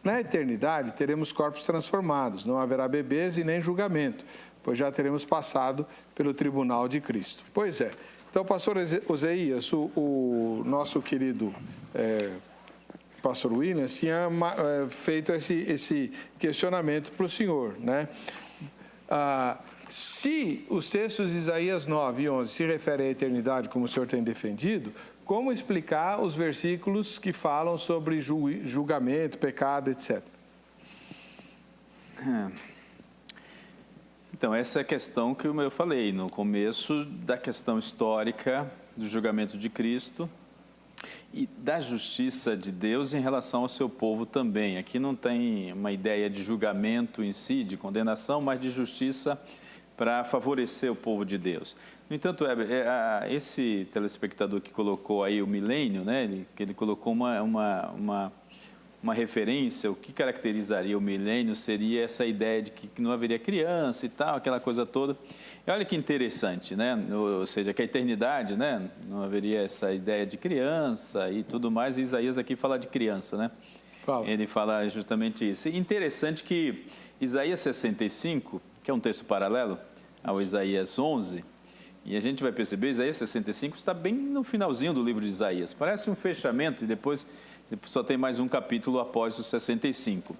Na eternidade teremos corpos transformados, não haverá bebês e nem julgamento, pois já teremos passado pelo tribunal de Cristo. Pois é. Então, pastor Oséias, o nosso querido pastor Williams tinha feito esse questionamento para o senhor, né? Se os textos de Isaías 9 e 11 se referem à eternidade, como o senhor tem defendido, como explicar os versículos que falam sobre julgamento, pecado, etc.? Então, essa é a questão que eu falei no começo, da questão histórica do julgamento de Cristo e da justiça de Deus em relação ao seu povo também. Aqui não tem uma ideia de julgamento em si, de condenação, mas de justiça para favorecer o povo de Deus. No entanto, Heber, esse telespectador que colocou aí o milênio, né, ele colocou uma referência, o que caracterizaria o milênio seria essa ideia de que não haveria criança e tal, aquela coisa toda. E olha que interessante, né? Ou seja, que a eternidade, né? Não haveria essa ideia de criança e tudo mais. E Isaías aqui fala de criança, né? Qual? Ele fala justamente isso. E interessante que Isaías 65, que é um texto paralelo ao Isaías 11, e a gente vai perceber, Isaías 65 está bem no finalzinho do livro de Isaías. Parece um fechamento e depois só tem mais um capítulo após o 65.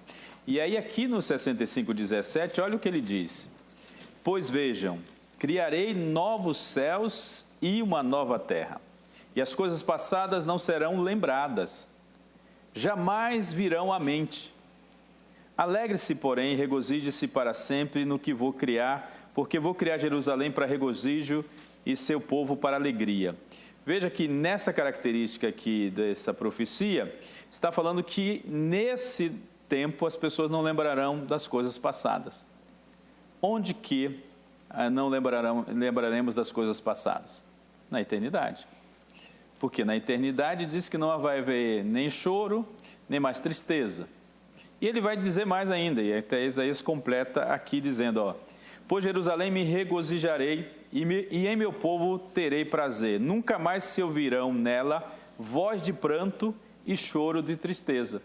E aí aqui no 65:17, olha o que ele diz. Pois vejam, criarei novos céus e uma nova terra, e as coisas passadas não serão lembradas, jamais virão à mente. Alegre-se, porém, e regozije-se para sempre no que vou criar, porque vou criar Jerusalém para regozijo e seu povo para alegria. Veja que nessa característica aqui dessa profecia, está falando que nesse tempo as pessoas não lembrarão das coisas passadas. Onde que não lembraremos das coisas passadas? Na eternidade. Porque na eternidade diz que não vai haver nem choro, nem mais tristeza. E ele vai dizer mais ainda, e até Isaías completa aqui dizendo, ó, pois Jerusalém me regozijarei e em meu povo terei prazer. Nunca mais se ouvirão nela voz de pranto e choro de tristeza.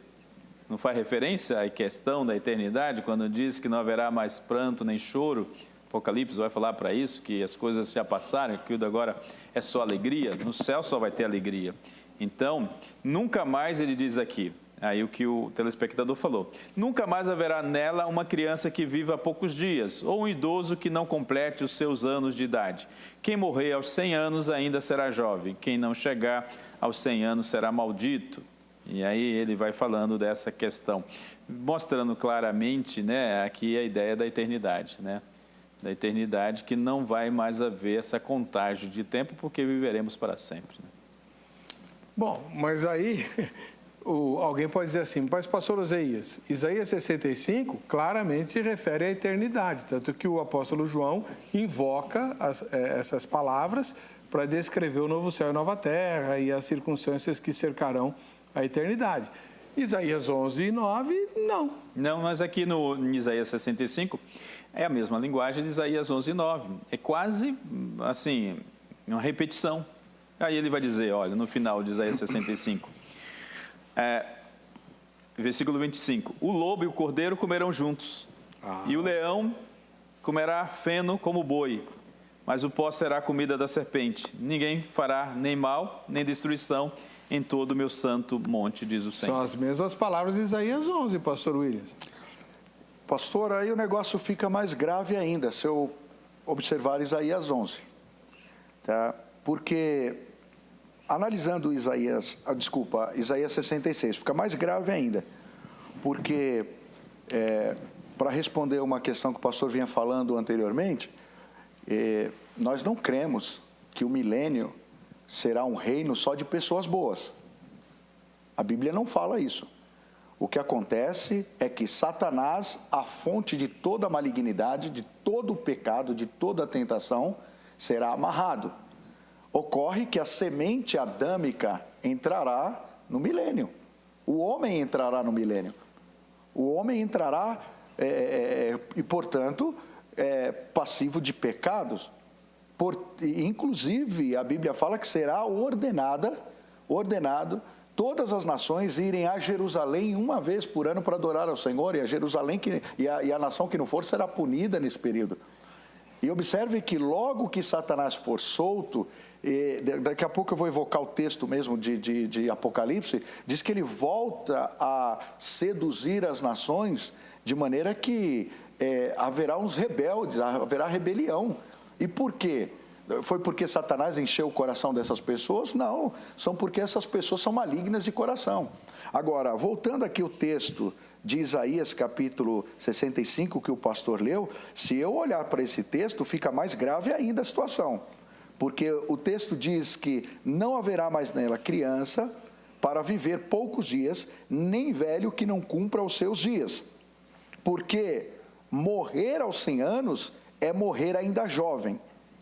Não faz referência à questão da eternidade, quando diz que não haverá mais pranto nem choro? Apocalipse vai falar para isso, que as coisas já passaram, que tudo agora é só alegria. No céu só vai ter alegria. Então, nunca mais, ele diz aqui, aí o que o telespectador falou, nunca mais haverá nela uma criança que viva poucos dias, ou um idoso que não complete os seus anos de idade. Quem morrer aos 100 anos ainda será jovem, quem não chegar aos 100 anos será maldito. E aí ele vai falando dessa questão, mostrando claramente, né, aqui a ideia da eternidade, né? Da eternidade, que não vai mais haver essa contagem de tempo, porque viveremos para sempre. Né? Bom, mas aí alguém pode dizer assim, mas pastor Oséias, Isaías 65 claramente se refere à eternidade, tanto que o apóstolo João invoca essas palavras para descrever o novo céu e nova terra e as circunstâncias que cercarão a eternidade. Isaías 11:9, não. Não, mas aqui em Isaías 65 é a mesma linguagem de Isaías 11:9. É quase, assim, uma repetição. Aí ele vai dizer, olha, no final de Isaías 65, versículo 25, o lobo e o cordeiro comerão juntos, e o leão comerá feno como boi, mas o pó será a comida da serpente. Ninguém fará nem mal, nem destruição em todo o meu santo monte, diz o Senhor. São as mesmas palavras de Isaías 11, pastor Williams. Pastor, aí o negócio fica mais grave ainda, se eu observar Isaías 11. Tá? Porque, analisando Isaías 66, fica mais grave ainda. Porque, para responder uma questão que o pastor vinha falando anteriormente, nós não cremos que o milênio será um reino só de pessoas boas. A Bíblia não fala isso. O que acontece é que Satanás, a fonte de toda a malignidade, de todo o pecado, de toda a tentação, será amarrado. Ocorre que a semente adâmica entrará no milênio. O homem entrará no milênio. O homem entrará, e portanto, passivo de pecados. Inclusive, a Bíblia fala que será ordenado todas as nações irem a Jerusalém uma vez por ano para adorar ao Senhor, e a Jerusalém e a nação que não for será punida nesse período. E observe que logo que Satanás for solto, daqui a pouco eu vou evocar o texto mesmo de Apocalipse, diz que ele volta a seduzir as nações de maneira que haverá uns rebeldes, haverá rebelião. E por quê? Foi porque Satanás encheu o coração dessas pessoas? Não, são porque essas pessoas são malignas de coração. Agora, voltando aqui o texto de Isaías capítulo 65 que o pastor leu, se eu olhar para esse texto, fica mais grave ainda a situação. Porque o texto diz que não haverá mais nela criança para viver poucos dias, nem velho que não cumpra os seus dias. Porque morrer aos 100 anos é morrer ainda jovem.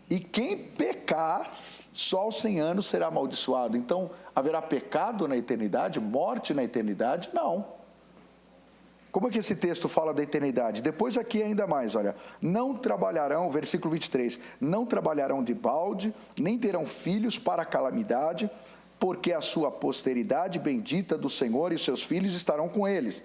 E quem pecar, só aos 100 anos será amaldiçoado. Então, haverá pecado na eternidade, morte na eternidade? Não. Como é que esse texto fala da eternidade? Depois aqui ainda mais, olha. Não trabalharão, versículo 23, não trabalharão de balde, nem terão filhos para a calamidade, porque a sua posteridade bendita do Senhor e os seus filhos estarão com eles.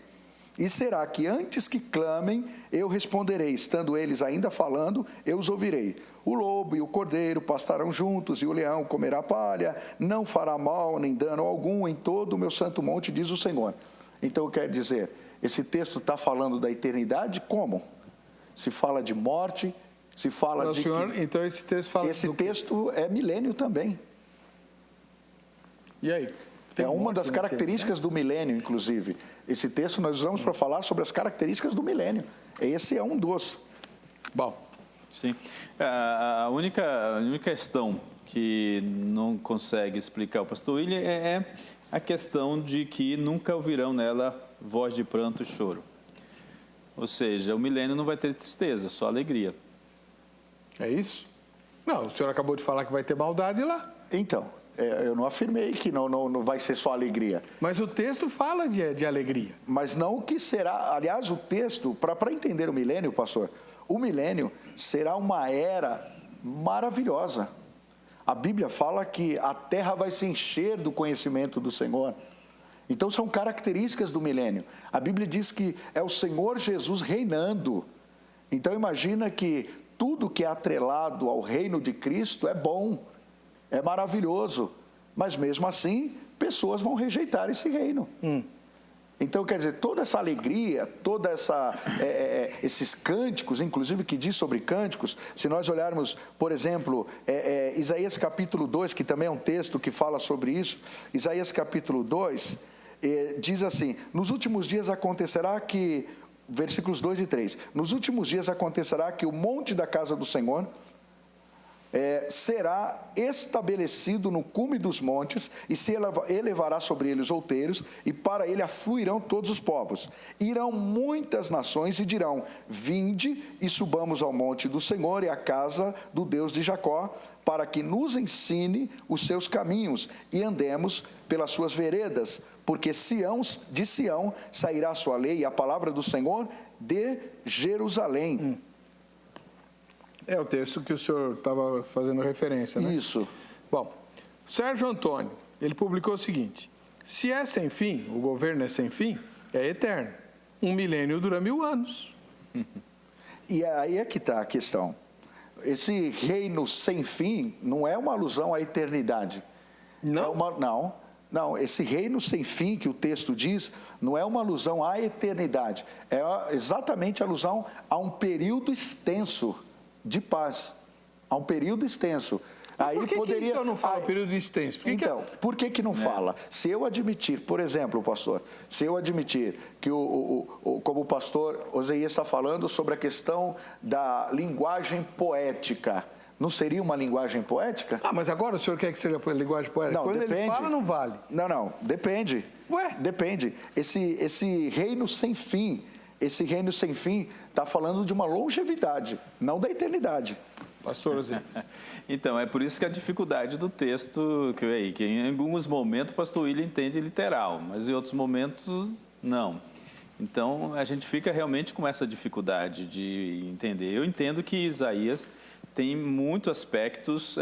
E será que antes que clamem, eu responderei, estando eles ainda falando, eu os ouvirei. O lobo e o cordeiro pastarão juntos, e o leão comerá palha, não fará mal nem dano algum em todo o meu santo monte, diz o Senhor. Então, quer dizer, esse texto está falando da eternidade como? Se fala de morte, se fala de... Senhor, então esse texto fala... Esse texto é milênio também. E aí? É uma das características do milênio, inclusive. Esse texto nós usamos para falar sobre as características do milênio. Esse é um dos. Bom. Sim. A única questão que não consegue explicar o pastor William é a questão de que nunca ouvirão nela voz de pranto e choro. Ou seja, o milênio não vai ter tristeza, só alegria. É isso? Não, o senhor acabou de falar que vai ter maldade lá. Então, eu não afirmei que não vai ser só alegria. Mas o texto fala de alegria. Mas não que será... Aliás, o texto, para entender o milênio, pastor, o milênio será uma era maravilhosa. A Bíblia fala que a terra vai se encher do conhecimento do Senhor. Então, são características do milênio. A Bíblia diz que é o Senhor Jesus reinando. Então, imagina que tudo que é atrelado ao reino de Cristo é bom, é maravilhoso. Mas, mesmo assim, pessoas vão rejeitar esse reino. Então, quer dizer, toda essa alegria, esses cânticos, inclusive que diz sobre cânticos, se nós olharmos, por exemplo, Isaías capítulo 2, que também é um texto que fala sobre isso, Isaías capítulo 2, diz assim, nos últimos dias acontecerá que, versículos 2 e 3, nos últimos dias acontecerá que o monte da casa do Senhor será estabelecido no cume dos montes e se elevará sobre ele os outeiros e para ele afluirão todos os povos. Irão muitas nações e dirão, vinde e subamos ao monte do Senhor e à casa do Deus de Jacó, para que nos ensine os seus caminhos e andemos pelas suas veredas, porque de Sião sairá a sua lei e a palavra do Senhor de Jerusalém. É o texto que o senhor estava fazendo referência, né? Isso. Bom, Sérgio Antônio, ele publicou o seguinte, se é sem fim, o governo é sem fim, é eterno. Um milênio dura 1000 anos. E aí é que está a questão. Esse reino sem fim não é uma alusão à eternidade. Não? Não, esse reino sem fim que o texto diz, não é uma alusão à eternidade. É exatamente alusão a um período extenso de paz. A um período extenso. Mas por que então não fala período extenso? Por que não fala? Se eu admitir, por exemplo, pastor, se eu admitir que, como o pastor Oséias está falando sobre a questão da linguagem poética, não seria uma linguagem poética? Mas agora o senhor quer que seja linguagem poética? Não, quando depende. Ele fala, não vale. Não, depende. Ué? Depende. Esse reino sem fim, está falando de uma longevidade, não da eternidade. Pastor Oséias. Então, é por isso que a dificuldade do texto, que em alguns momentos o pastor William entende literal, mas em outros momentos não. Então, a gente fica realmente com essa dificuldade de entender. Eu entendo que Isaías tem muitos aspectos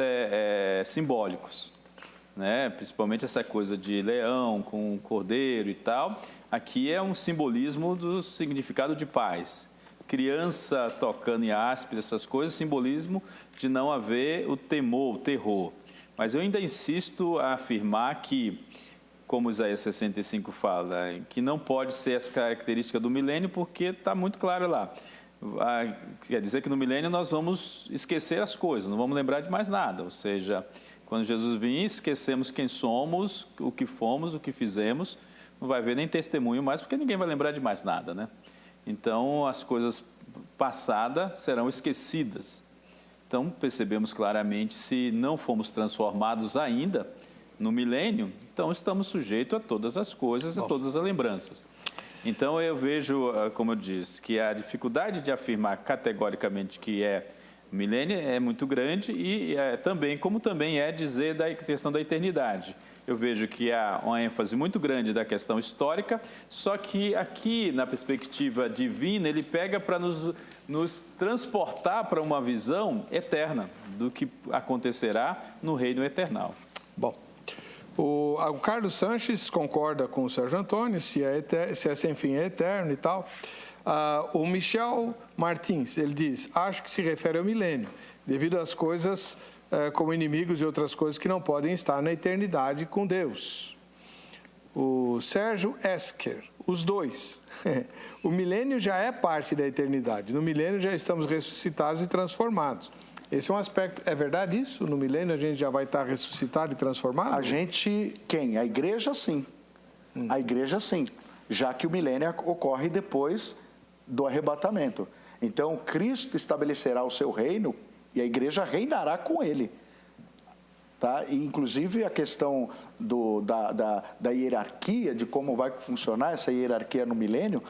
simbólicos, né? Principalmente essa coisa de leão com cordeiro e tal. Aqui é um simbolismo do significado de paz. Criança tocando em áspero, essas coisas, simbolismo de não haver o temor, o terror. Mas eu ainda insisto a afirmar que, como Isaías 65 fala, que não pode ser essa característica do milênio, porque está muito claro lá. Quer dizer que no milênio nós vamos esquecer as coisas, não vamos lembrar de mais nada. Ou seja, quando Jesus vir, esquecemos quem somos, o que fomos, o que fizemos, não vai haver nem testemunho mais, porque ninguém vai lembrar de mais nada, né? Então, as coisas passadas serão esquecidas. Então, percebemos claramente, se não fomos transformados ainda no milênio, então estamos sujeitos a todas as coisas, a todas as lembranças. Então, eu vejo, como eu disse, que a dificuldade de afirmar categoricamente que é O milênio é muito grande e também, como também é dizer da questão da eternidade. Eu vejo que há uma ênfase muito grande da questão histórica, só que aqui, na perspectiva divina, ele pega para nos transportar para uma visão eterna do que acontecerá no reino eternal. Bom, o Carlos Sanches concorda com o Sérgio Antônio, se é sem fim é eterno e tal. O Michel Martins, ele diz, acho que se refere ao milênio, devido às coisas como inimigos e outras coisas que não podem estar na eternidade com Deus. O Sérgio Esker, os dois. O milênio já é parte da eternidade. No milênio já estamos ressuscitados e transformados. Esse é um aspecto. É verdade isso? No milênio a gente já vai estar ressuscitado e transformado? A gente, quem? A igreja, sim. A igreja, sim. Já que o milênio ocorre depois do arrebatamento. Então, Cristo estabelecerá o seu reino e a igreja reinará com ele. Tá? E, inclusive, a questão da hierarquia, de como vai funcionar essa hierarquia no milênio,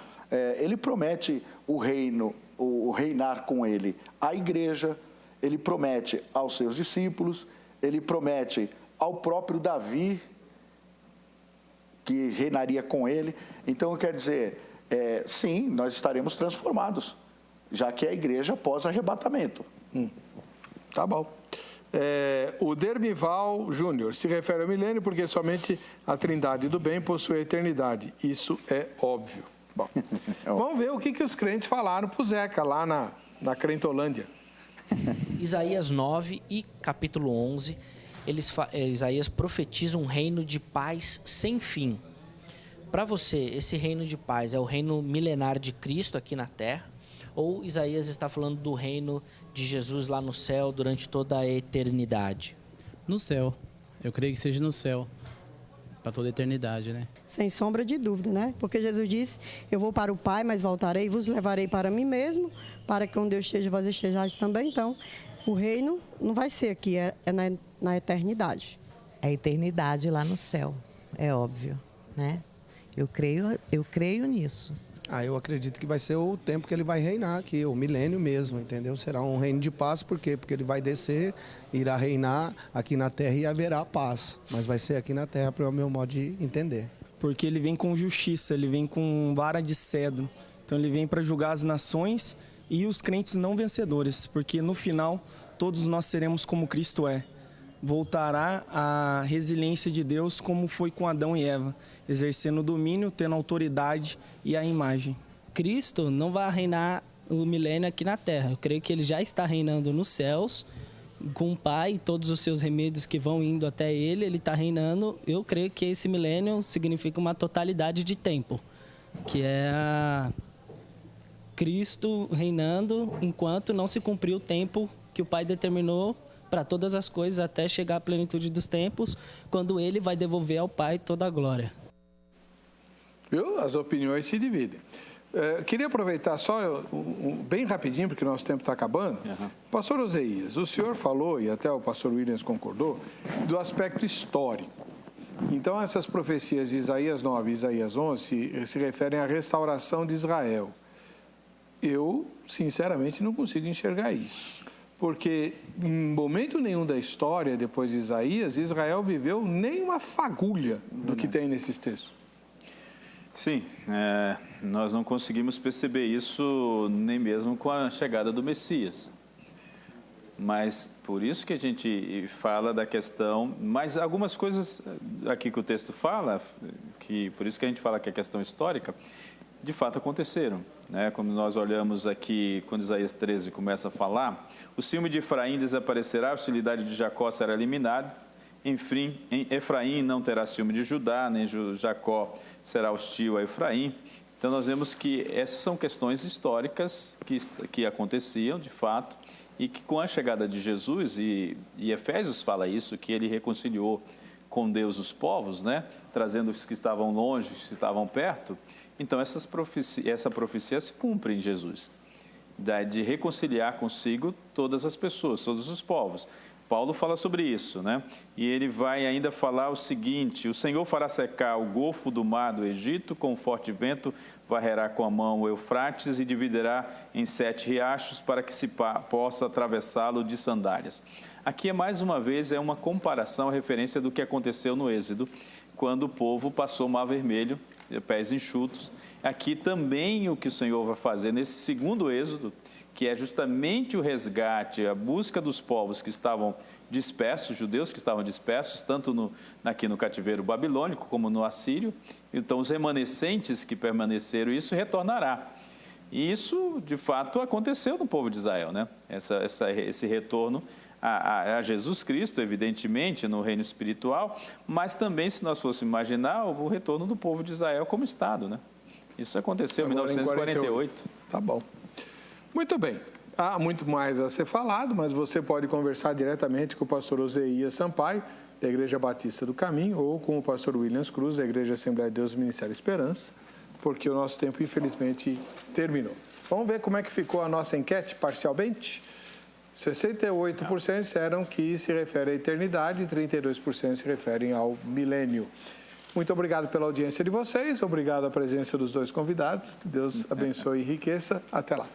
ele promete o reino, o reinar com ele à igreja, ele promete aos seus discípulos, ele promete ao próprio Davi, que reinaria com ele. Então, quer dizer, sim, nós estaremos transformados, já que é a igreja pós-arrebatamento. Tá bom. O Dermival Júnior se refere ao milênio porque somente a Trindade do bem possui a eternidade. Isso é óbvio. Bom, vamos ver o que os crentes falaram para o Zeca lá na Crentolândia. Isaías 9 e capítulo 11, Isaías profetiza um reino de paz sem fim. Para você, esse reino de paz é o reino milenar de Cristo aqui na terra? Ou Isaías está falando do reino de Jesus lá no céu durante toda a eternidade? No céu. Eu creio que seja no céu. Para toda a eternidade, né? Sem sombra de dúvida, né? Porque Jesus disse, eu vou para o Pai, mas voltarei e vos levarei para mim mesmo, para que onde eu esteja, vós estejais também. Então, o reino não vai ser aqui, é na eternidade. A eternidade lá no céu, é óbvio, né? Eu creio nisso. Eu acredito que vai ser o tempo que ele vai reinar aqui, o milênio mesmo, entendeu? Será um reino de paz, por quê? Porque ele vai descer, irá reinar aqui na terra e haverá paz. Mas vai ser aqui na terra, para o meu modo de entender. Porque ele vem com justiça, ele vem com vara de cedro. Então ele vem para julgar as nações e os crentes não vencedores. Porque no final, todos nós seremos como Cristo é. Voltará a resiliência de Deus como foi com Adão e Eva, exercendo o domínio, tendo autoridade e a imagem. Cristo não vai reinar o milênio aqui na terra. Eu creio que ele já está reinando nos céus, com o Pai e todos os seus remédios que vão indo até ele, ele está reinando. Eu creio que esse milênio significa uma totalidade de tempo, que é Cristo reinando enquanto não se cumpriu o tempo que o Pai determinou para todas as coisas até chegar à plenitude dos tempos, quando ele vai devolver ao Pai toda a glória. Viu? As opiniões se dividem. Queria aproveitar só bem rapidinho, porque nosso tempo está acabando. Pastor Oseias, o senhor falou, e até o pastor Williams concordou, do aspecto histórico. Então, essas profecias de Isaías 9 e Isaías 11 se referem à restauração de Israel. Eu, sinceramente, não consigo enxergar isso. Porque em momento nenhum da história, depois de Isaías, Israel viveu nem uma fagulha do que tem nesses textos. Sim, nós não conseguimos perceber isso nem mesmo com a chegada do Messias. Mas por isso que a gente fala da questão, mas algumas coisas aqui que o texto fala, por isso que a gente fala que é questão histórica, de fato aconteceram, né? Como nós olhamos aqui, quando Isaías 13 começa a falar, o ciúme de Efraim desaparecerá, a hostilidade de Jacó será eliminada, enfim, Efraim não terá ciúme de Judá, nem Jacó será hostil a Efraim. Então nós vemos que essas são questões históricas que aconteciam de fato, e que com a chegada de Jesus, e Efésios fala isso, que ele reconciliou com Deus os povos, né? Trazendo os que estavam longe, os que estavam perto. Então, essa profecia se cumpre em Jesus, de reconciliar consigo todas as pessoas, todos os povos. Paulo fala sobre isso, né? E ele vai ainda falar o seguinte: o Senhor fará secar o golfo do mar do Egito, com um forte vento varrerá com a mão o Eufrates e dividirá em 7 riachos para que se possa atravessá-lo de sandálias. Aqui, mais uma vez, é uma comparação, referência do que aconteceu no Êxodo, quando o povo passou o Mar Vermelho, pés enxutos. Aqui também o que o Senhor vai fazer nesse segundo Êxodo, que é justamente o resgate, a busca dos povos que estavam dispersos, judeus que estavam dispersos, tanto aqui no cativeiro babilônico como no assírio. Então, os remanescentes que permaneceram, isso retornará. E isso, de fato, aconteceu no povo de Israel, né? Esse retorno a Jesus Cristo, evidentemente, no reino espiritual, mas também, se nós fôssemos imaginar, o retorno do povo de Israel como Estado, né? Isso aconteceu em 1948. Tá bom. Muito bem. Há muito mais a ser falado, mas você pode conversar diretamente com o pastor Oseias Sampaio, da Igreja Batista do Caminho, ou com o pastor Williams Cruz, da Igreja Assembleia de Deus do Ministério Esperança, porque o nosso tempo, infelizmente, terminou. Vamos ver como é que ficou a nossa enquete parcialmente? 68% disseram que se refere à eternidade e 32% se referem ao milênio. Muito obrigado pela audiência de vocês, obrigado à presença dos dois convidados. Que Deus abençoe e enriqueça. Até lá.